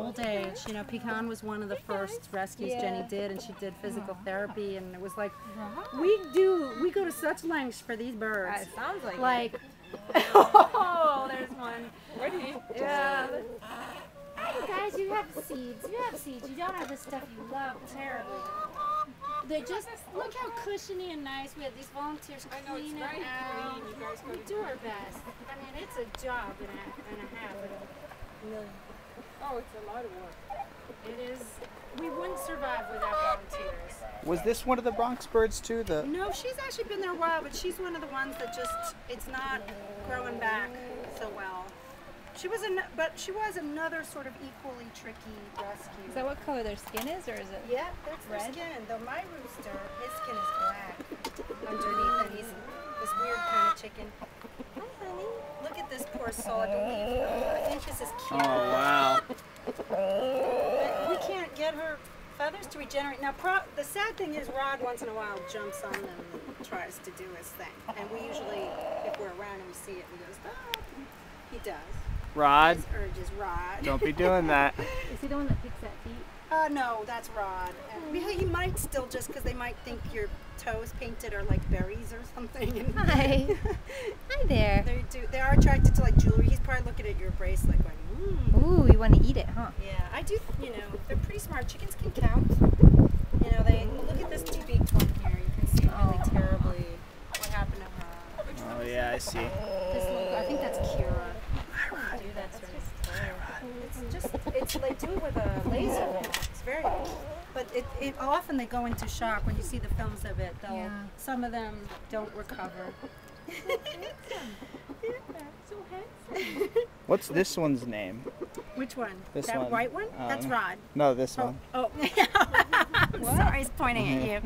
old age. You know, Pecan was one of the first rescues Jenny did, and she did physical therapy, and it was like, we go to such lengths for these birds. It sounds like oh, there's one. Where do you? Yeah. You guys, you have seeds. You have seeds. You don't have the stuff you love terribly. They just, look how cushiony and nice. We have these volunteers clean it out. We do our best. I mean, it's a job and a half. Oh, it's a lot of work. It is. We wouldn't survive without volunteers. Was this one of the Bronx birds too? No, she's actually been there a while, but she's one of the ones that just, it's not growing back so well. She was another sort of equally tricky rescue. Is that what color their skin is, or is it? Yeah, that's their skin. Though my rooster, his skin is black underneath, and he's this weird kind of chicken. Hi, honey. Look at this poor soul. I think this is cute. Oh wow. We can't get her feathers to regenerate. Now, the sad thing is Rod once in a while jumps on them and tries to do his thing. And we usually, if we're around and we see it, he goes, stop. He does. Rod. His urges, Rod. Don't be doing that. Is he the one that picks at feet? No, that's Rod. And he might still, just because they might think your toes painted are like berries or something. Hi. Hi there. They are attracted to like jewelry. He's probably looking at your bracelet going, Ooh, you want to eat it, huh? Yeah, I do. You know, they're pretty smart. Chickens can count. You know, they look at this too big one here. You can see really terribly what happened to her. Oh yeah, I see. This little, I think that's Kira. Dude, that's it's just, they do it with a laser. It's very, but often they go into shock when you see the films of it. Some of them don't recover. So handsome. What's this one's name? Which one? This that one. white one? That's Rod. No, this one. Oh. I'm sorry, he's pointing at you.